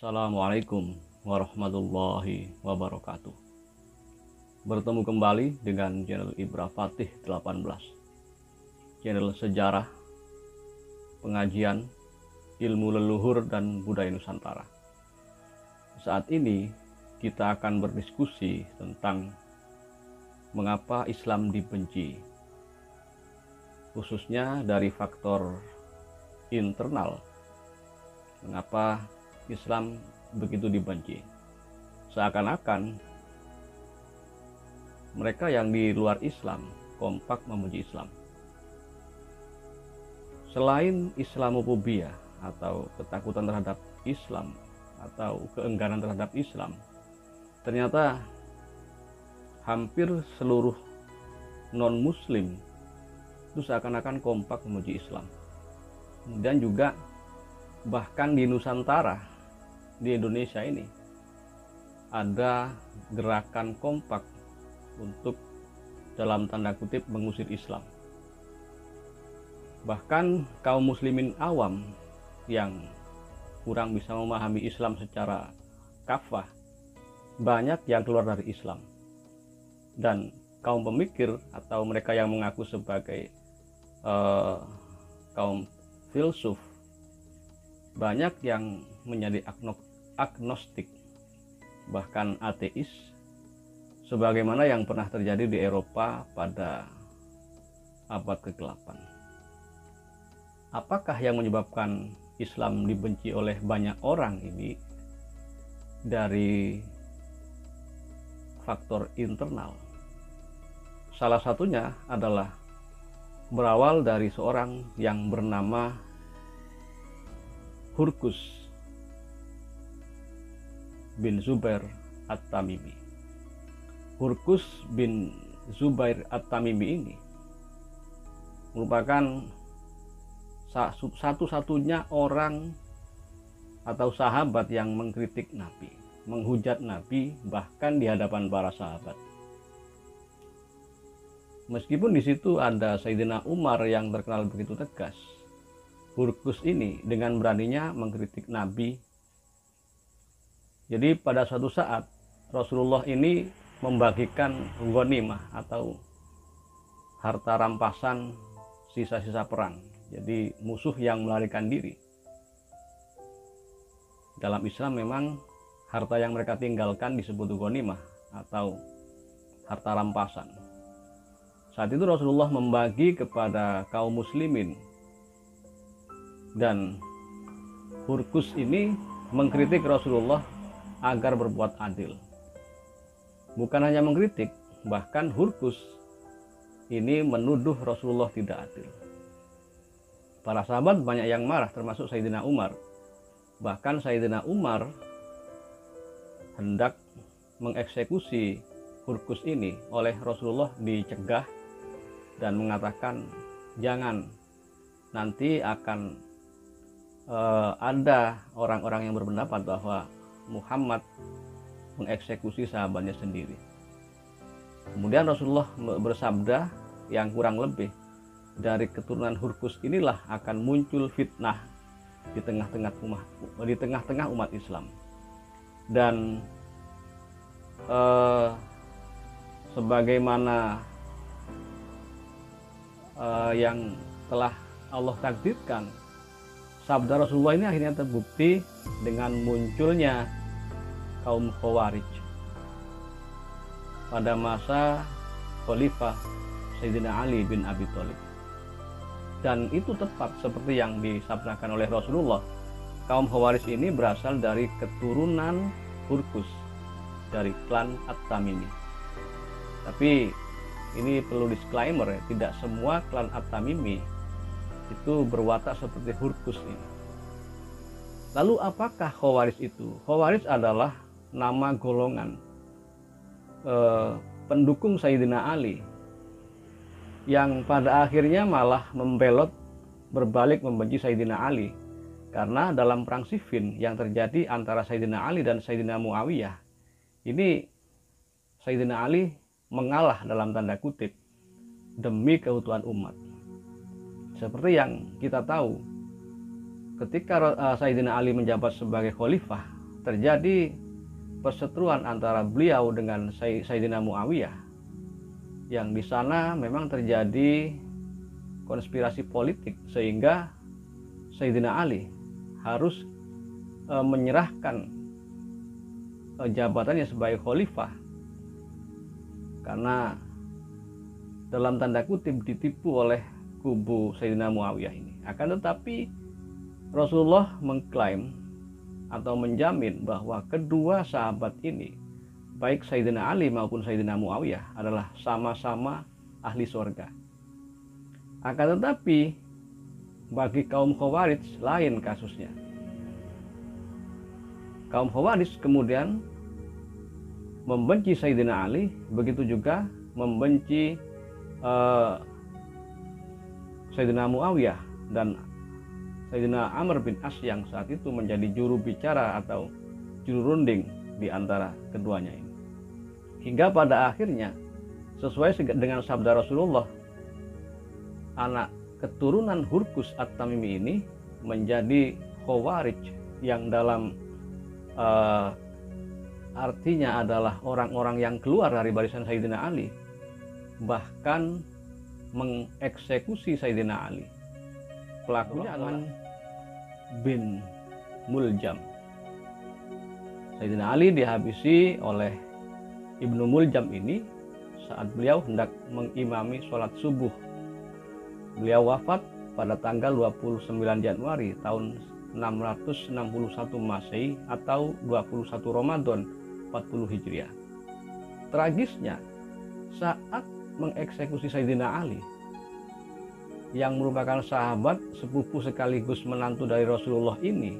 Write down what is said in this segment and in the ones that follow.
Assalamualaikum warahmatullahi wabarakatuh. Bertemu kembali dengan channel Ibra Fatih 18, channel sejarah, pengajian, ilmu leluhur dan budaya Nusantara. Saat ini kita akan berdiskusi tentang mengapa Islam dibenci, khususnya dari faktor internal. Mengapa Islam begitu dibenci? Seakan-akan mereka yang di luar Islam kompak memuji Islam. Selain Islamofobia atau ketakutan terhadap Islam atau keengganan terhadap Islam, ternyata hampir seluruh non-muslim itu seakan-akan kompak memuji Islam. Dan juga bahkan di Nusantara, di Indonesia ini ada gerakan kompak untuk dalam tanda kutip mengusir Islam. Bahkan kaum muslimin awam yang kurang bisa memahami Islam secara kafah, banyak yang keluar dari Islam. Dan kaum pemikir atau mereka yang mengaku sebagai kaum filsuf, banyak yang menjadi agnostik, bahkan ateis, sebagaimana yang pernah terjadi di Eropa pada abad ke-8. Apakah yang menyebabkan Islam dibenci oleh banyak orang ini? Dari faktor internal. Salah satunya adalah berawal dari seorang yang bernama Hurkus bin Zubair At-Tamimi. Hurkus bin Zubair At-Tamimi ini merupakan satu-satunya orang atau sahabat yang mengkritik Nabi, menghujat Nabi bahkan di hadapan para sahabat. Meskipun di situ ada Sayyidina Umar yang terkenal begitu tegas, Hurkus ini dengan beraninya mengkritik Nabi. Jadi pada suatu saat Rasulullah ini membagikan ghanimah atau harta rampasan sisa-sisa perang. Jadi musuh yang melarikan diri. Dalam Islam memang harta yang mereka tinggalkan disebut ghanimah atau harta rampasan. Saat itu Rasulullah membagi kepada kaum muslimin, dan Hurkus ini mengkritik Rasulullah agar berbuat adil. Bukan hanya mengkritik, bahkan Hurkus ini menuduh Rasulullah tidak adil. Para sahabat banyak yang marah, termasuk Sayyidina Umar. Bahkan Sayyidina Umar hendak mengeksekusi Hurkus ini, oleh Rasulullah dicegah dan mengatakan, jangan, nanti akan ada orang-orang yang berpendapat bahwa Muhammad mengeksekusi sahabatnya sendiri. Kemudian Rasulullah bersabda yang kurang lebih, dari keturunan Hurkus inilah akan muncul fitnah di tengah-tengah umat Islam. Dan sebagaimana yang telah Allah takdirkan, sabda Rasulullah ini akhirnya terbukti dengan munculnya kaum Khawarij pada masa Khalifah Sayyidina Ali bin Abi Thalib. Dan itu tepat seperti yang disabdakan oleh Rasulullah. Kaum Khawarij ini berasal dari keturunan Hurkus, dari klan At-Tamimi. Tapi ini perlu disclaimer ya, tidak semua klan At-Tamimi itu berwatak seperti Hurkus ini. Lalu apakah Khawarij itu? Khawarij adalah nama golongan pendukung Sayyidina Ali yang pada akhirnya malah membelot berbalik membenci Sayyidina Ali, karena dalam perang Siffin yang terjadi antara Sayyidina Ali dan Sayyidina Muawiyah ini, Sayyidina Ali mengalah dalam tanda kutip demi keutuhan umat. Seperti yang kita tahu, ketika Sayyidina Ali menjabat sebagai khalifah, terjadi perseteruan antara beliau dengan Sayyidina Muawiyah, yang di sana memang terjadi konspirasi politik sehingga Sayyidina Ali harus menyerahkan jabatannya sebagai khalifah karena dalam tanda kutip ditipu oleh kubu Sayyidina Muawiyah ini. Akan tetapi Rasulullah mengklaim atau menjamin bahwa kedua sahabat ini, baik Sayyidina Ali maupun Sayyidina Muawiyah, adalah sama-sama ahli surga. Akan tetapi bagi kaum Khawarij lain kasusnya. Kaum Khawarij kemudian membenci Sayyidina Ali, begitu juga membenci Sayyidina Muawiyah dan Sayyidina Amr bin As yang saat itu menjadi juru bicara atau juru runding di antara keduanya ini. Hingga pada akhirnya sesuai dengan sabda Rasulullah, anak keturunan Hurqus At-Tamimi ini menjadi Khawarij yang dalam artinya adalah orang-orang yang keluar dari barisan Sayyidina Ali, bahkan mengeksekusi Sayyidina Ali. Pelakunya adalah bin Muljam. Sayyidina Ali dihabisi oleh Ibnu Muljam ini saat beliau hendak mengimami sholat subuh. Beliau wafat pada tanggal 29 Januari tahun 661 Masehi atau 21 Ramadan 40 Hijriah. Tragisnya, saat mengeksekusi Sayyidina Ali yang merupakan sahabat sepupu sekaligus menantu dari Rasulullah ini,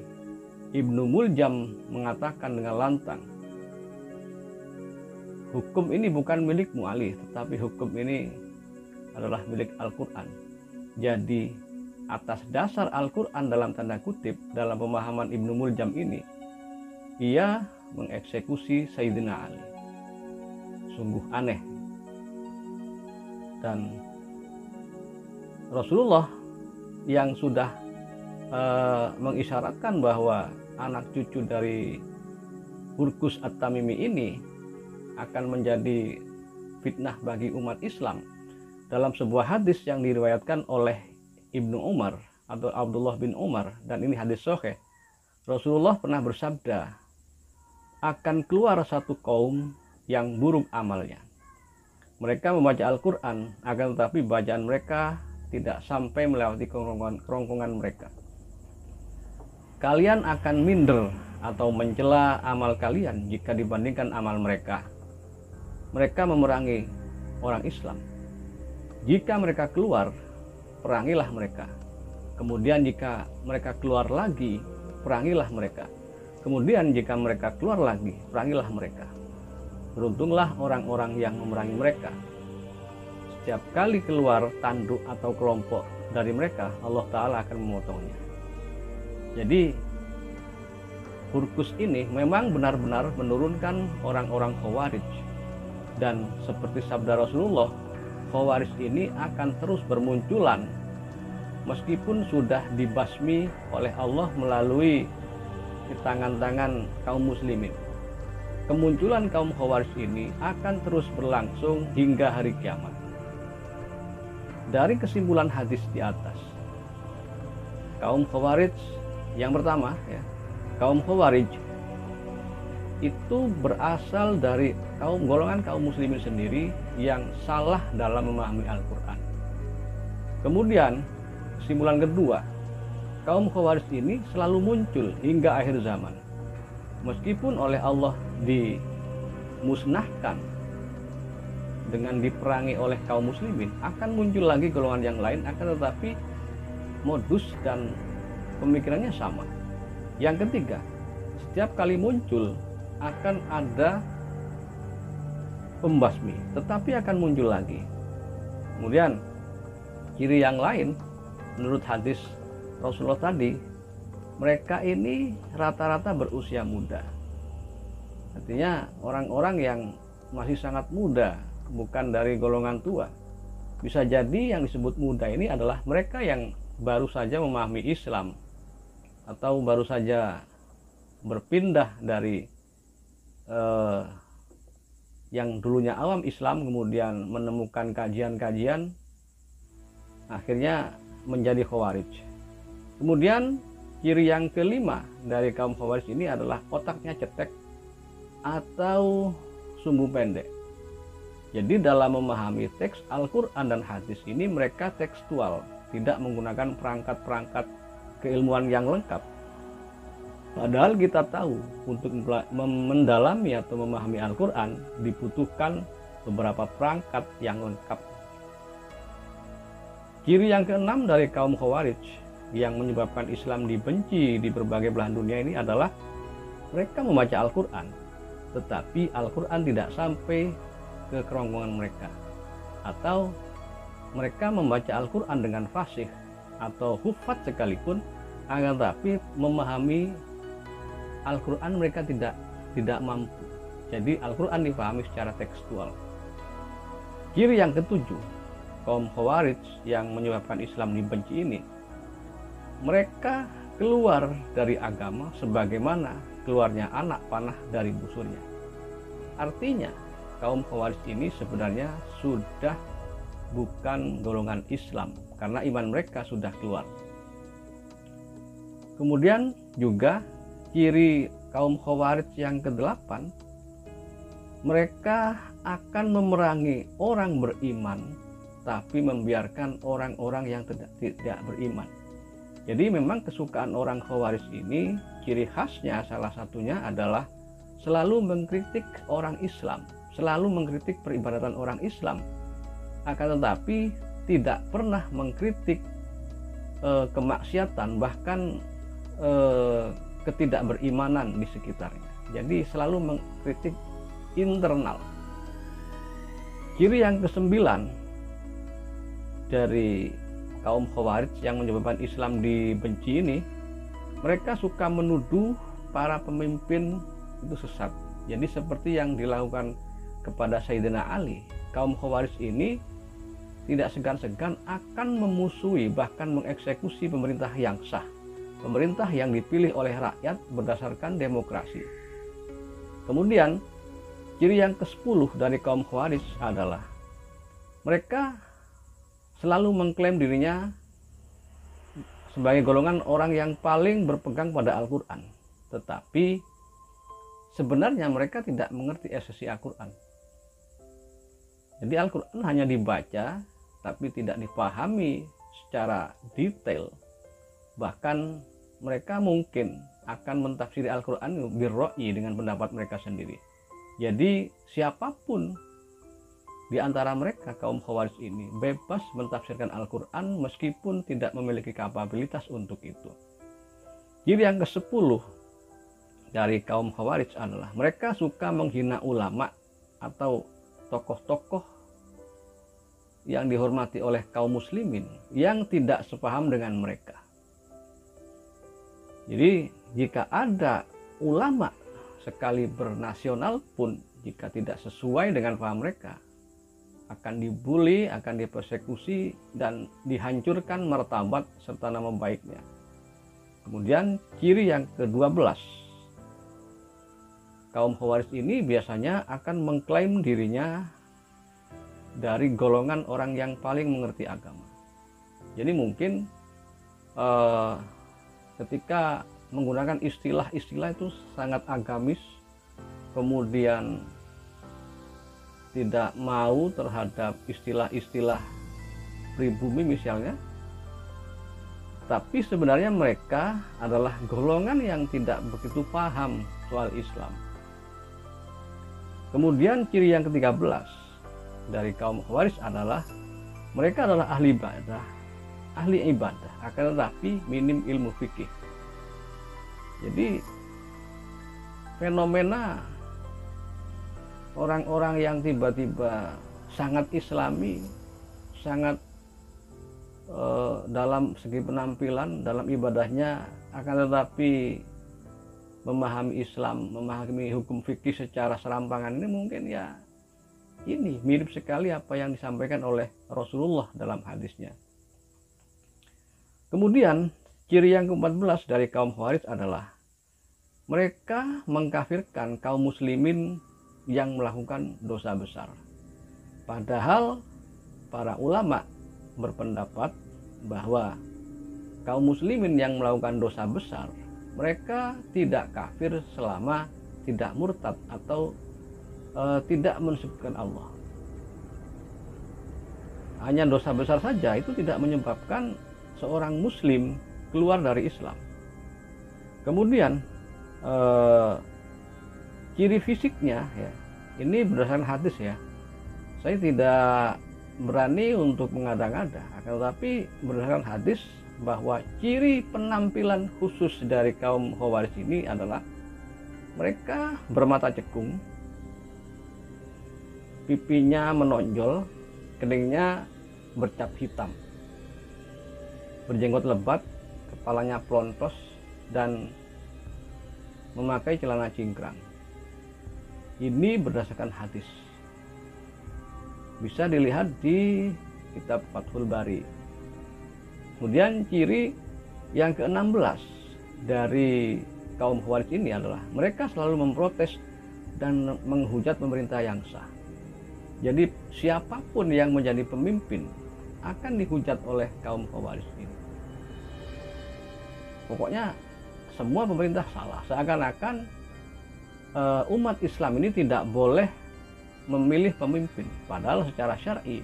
Ibnu Muljam mengatakan dengan lantang, hukum ini bukan milikmu Ali, tetapi hukum ini adalah milik Al-Quran. Jadi atas dasar Al-Quran dalam tanda kutip, dalam pemahaman Ibnu Muljam ini, ia mengeksekusi Sayyidina Ali. Sungguh aneh. Dan Rasulullah yang sudah mengisyaratkan bahwa anak cucu dari Hurqus At-Tamimi ini akan menjadi fitnah bagi umat Islam. Dalam sebuah hadis yang diriwayatkan oleh Ibnu Umar atau Abdullah bin Umar, dan ini hadis sahih, Rasulullah pernah bersabda, akan keluar satu kaum yang buruk amalnya. Mereka membaca Al-Quran, akan tetapi bacaan mereka tidak sampai melewati kerongkongan mereka. Kalian akan minder atau mencela amal kalian jika dibandingkan amal mereka. Mereka memerangi orang Islam. Jika mereka keluar, perangilah mereka. Kemudian jika mereka keluar lagi, perangilah mereka. Kemudian jika mereka keluar lagi, perangilah mereka. Beruntunglah orang-orang yang memerangi mereka. Setiap kali keluar tanduk atau kelompok dari mereka, Allah Ta'ala akan memotongnya. Jadi Hurqus ini memang benar-benar menurunkan orang-orang Khawarij. Dan seperti sabda Rasulullah, Khawarij ini akan terus bermunculan meskipun sudah dibasmi oleh Allah melalui tangan-tangan kaum muslimin. Kemunculan kaum Khawarij ini akan terus berlangsung hingga hari kiamat. Dari kesimpulan hadis di atas, kaum Khawarij yang pertama, kaum Khawarij itu berasal dari golongan kaum muslimin sendiri yang salah dalam memahami Al-Quran. Kemudian kesimpulan kedua, kaum Khawarij ini selalu muncul hingga akhir zaman. Meskipun oleh Allah dimusnahkan dengan diperangi oleh kaum muslimin, akan muncul lagi golongan yang lain, akan tetapi modus dan pemikirannya sama. Yang ketiga, setiap kali muncul akan ada pembasmi, tetapi akan muncul lagi. Kemudian ciri yang lain menurut hadis Rasulullah tadi, mereka ini rata-rata berusia muda. Artinya orang-orang yang masih sangat muda, bukan dari golongan tua. Bisa jadi yang disebut muda ini adalah mereka yang baru saja memahami Islam atau baru saja berpindah dari yang dulunya awam Islam, kemudian menemukan kajian-kajian, akhirnya menjadi Khawarij. Kemudian ciri yang kelima dari kaum Khawarij ini adalah otaknya cetek atau sumbu pendek. Jadi dalam memahami teks Al-Quran dan hadis ini mereka tekstual, tidak menggunakan perangkat-perangkat keilmuan yang lengkap. Padahal kita tahu untuk mendalami atau memahami Al-Quran dibutuhkan beberapa perangkat yang lengkap. Ciri yang keenam dari kaum Khawarij yang menyebabkan Islam dibenci di berbagai belahan dunia ini adalah mereka membaca Al-Quran, tetapi Al-Quran tidak sampai ke kerongkongan mereka, atau mereka membaca Al-Quran dengan fasih atau hufat sekalipun, akan tapi memahami Al-Quran mereka tidak mampu. Jadi Al-Quran dipahami secara tekstual. Ciri yang ketujuh kaum Khawarij yang menyebabkan Islam dibenci ini, mereka keluar dari agama sebagaimana keluarnya anak panah dari busurnya. Artinya kaum Khawarij ini sebenarnya sudah bukan golongan Islam karena iman mereka sudah keluar. Kemudian juga ciri kaum Khawarij yang ke-8, mereka akan memerangi orang beriman tapi membiarkan orang-orang yang tidak beriman. Jadi memang kesukaan orang Khawarij ini ciri khasnya salah satunya adalah selalu mengkritik orang Islam, selalu mengkritik peribadatan orang Islam, akan tetapi tidak pernah mengkritik kemaksiatan, bahkan ketidakberimanan di sekitarnya. Jadi selalu mengkritik internal. Ciri yang ke-9 dari kaum Khawarij yang menyebabkan Islam dibenci ini, mereka suka menuduh para pemimpin itu sesat. Jadi seperti yang dilakukan kepada Sayyidina Ali, kaum Khawarij ini tidak segan-segan akan memusuhi bahkan mengeksekusi pemerintah yang sah, pemerintah yang dipilih oleh rakyat berdasarkan demokrasi. Kemudian ciri yang ke-10 dari kaum Khawarij adalah mereka selalu mengklaim dirinya sebagai golongan orang yang paling berpegang pada Al-Quran, tetapi sebenarnya mereka tidak mengerti esensi Al-Quran. Jadi Al-Quran hanya dibaca tapi tidak dipahami secara detail. Bahkan mereka mungkin akan mentafsiri Al-Quran birro'i, dengan pendapat mereka sendiri. Jadi siapapun di antara mereka, kaum Khawarij ini bebas mentafsirkan Al-Quran meskipun tidak memiliki kapabilitas untuk itu. Ciri yang ke-10 dari kaum Khawarij adalah mereka suka menghina ulama atau tokoh-tokoh yang dihormati oleh kaum muslimin yang tidak sepaham dengan mereka. Jadi jika ada ulama sekali bernasional pun, jika tidak sesuai dengan paham mereka, akan dibully, akan dipersekusi, dan dihancurkan martabat serta nama baiknya. Kemudian ciri yang ke-12, kaum Khawarij ini biasanya akan mengklaim dirinya dari golongan orang yang paling mengerti agama. Jadi mungkin ketika menggunakan istilah-istilah itu sangat agamis, kemudian tidak mau terhadap istilah-istilah pribumi misalnya, tapi sebenarnya mereka adalah golongan yang tidak begitu paham soal Islam. Kemudian ciri yang ke-13 dari kaum Khawarij adalah mereka adalah ahli ibadah, akan tetapi minim ilmu fikih. Jadi fenomena orang-orang yang tiba-tiba sangat islami, sangat dalam segi penampilan, dalam ibadahnya, akan tetapi memahami Islam, memahami hukum fikih secara serampangan, ini mungkin ya ini mirip sekali apa yang disampaikan oleh Rasulullah dalam hadisnya. Kemudian ciri yang ke-14 dari kaum Khawarij adalah mereka mengkafirkan kaum muslimin yang melakukan dosa besar. Padahal para ulama berpendapat bahwa kaum muslimin yang melakukan dosa besar, mereka tidak kafir selama tidak murtad atau tidak mensekutukan Allah. Hanya dosa besar saja itu tidak menyebabkan seorang muslim keluar dari Islam. Kemudian ciri fisiknya ya, ini berdasarkan hadis ya. Saya tidak berani untuk mengada-ngada, akan tetapi berdasarkan hadis bahwa ciri penampilan khusus dari kaum Khawarij ini adalah mereka bermata cekung, pipinya menonjol, keningnya bercap hitam, berjenggot lebat, kepalanya plontos, dan memakai celana cingkrang. Ini berdasarkan hadis. Bisa dilihat di kitab Fathul Bari. Kemudian ciri yang ke-16 dari kaum Khawarij ini adalah mereka selalu memprotes dan menghujat pemerintah yang sah. Jadi siapapun yang menjadi pemimpin akan dihujat oleh kaum Khawarij ini. Pokoknya semua pemerintah salah. Seakan-akan umat Islam ini tidak boleh memilih pemimpin. Padahal secara syar'i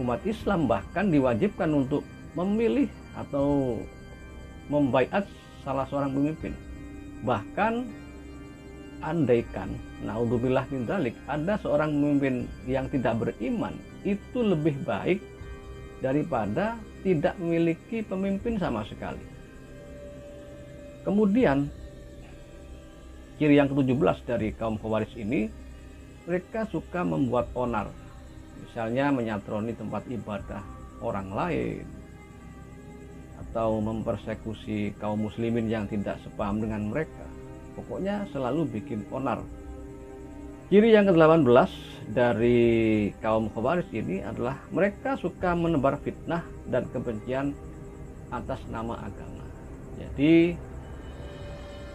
umat Islam bahkan diwajibkan untuk memilih atau membaiat salah seorang pemimpin. Bahkan andaikan naudzubillah min dzalik ada seorang pemimpin yang tidak beriman, itu lebih baik daripada tidak memiliki pemimpin sama sekali. Kemudian ciri yang ke-17 dari kaum Khawarij ini, mereka suka membuat onar. Misalnya menyatroni tempat ibadah orang lain, atau mempersekusi kaum muslimin yang tidak sepaham dengan mereka. Pokoknya selalu bikin onar. Ciri yang ke-18 dari kaum Khawarij ini adalah mereka suka menebar fitnah dan kebencian atas nama agama. Jadi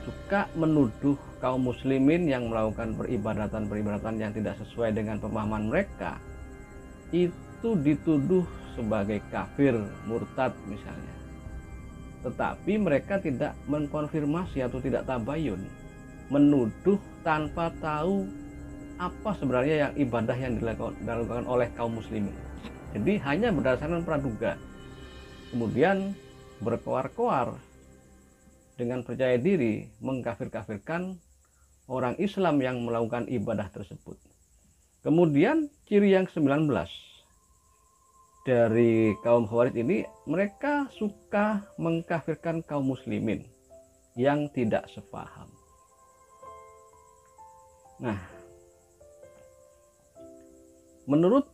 suka menuduh kaum muslimin yang melakukan peribadatan yang tidak sesuai dengan pemahaman mereka, itu dituduh sebagai kafir, murtad misalnya. Tetapi mereka tidak mengkonfirmasi atau tidak tabayun, menuduh tanpa tahu apa sebenarnya yang ibadah yang dilakukan oleh kaum muslimin. Jadi hanya berdasarkan praduga, kemudian berkoar-koar dengan percaya diri mengkafir-kafirkan orang Islam yang melakukan ibadah tersebut. Kemudian ciri yang ke-19 dari kaum Khawarij ini, mereka suka mengkafirkan kaum muslimin yang tidak sepaham. Nah, menurut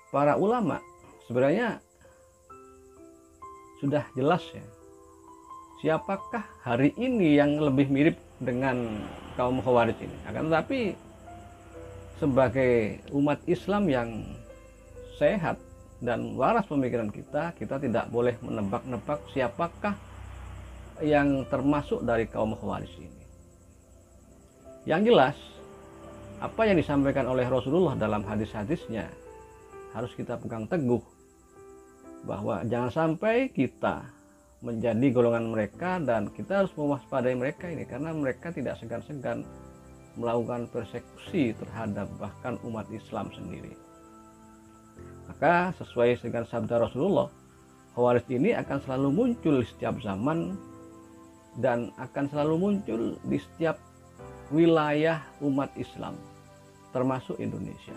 para ulama sebenarnya sudah jelas ya, siapakah hari ini yang lebih mirip dengan kaum Khawarij ini. Akan tetapi sebagai umat Islam yang sehat dan waras pemikiran kita tidak boleh menebak-nebak siapakah yang termasuk dari kaum Khawarij ini. Yang jelas, apa yang disampaikan oleh Rasulullah dalam hadis-hadisnya harus kita pegang teguh, bahwa jangan sampai kita menjadi golongan mereka, dan kita harus mewaspadai mereka ini karena mereka tidak segan-segan melakukan persekusi terhadap bahkan umat Islam sendiri. Maka sesuai dengan sabda Rasulullah, Khawarij ini akan selalu muncul di setiap zaman dan akan selalu muncul di setiap wilayah umat Islam, termasuk Indonesia.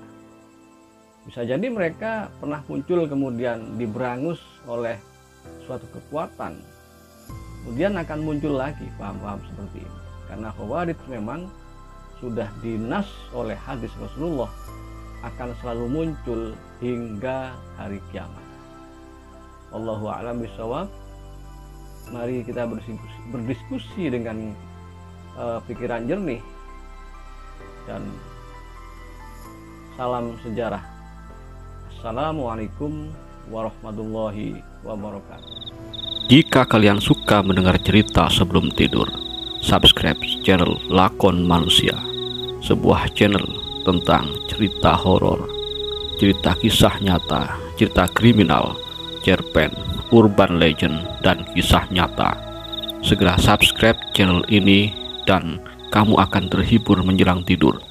Bisa jadi mereka pernah muncul kemudian diberangus oleh suatu kekuatan, kemudian akan muncul lagi paham-paham seperti ini. Karena Khawarij memang sudah dinas oleh hadis Rasulullah akan selalu muncul hingga hari kiamat. Allahu a'lam bishawab. Mari kita berdiskusi dengan pikiran jernih, dan salam sejarah. Assalamualaikum warahmatullahi wabarakatuh. Jika kalian suka mendengar cerita sebelum tidur, subscribe channel Lakon Manusia, sebuah channel tentang cerita horor, cerita kisah nyata, cerita kriminal, cerpen, urban legend, dan kisah nyata. Segera subscribe channel ini dan kamu akan terhibur menjelang tidur.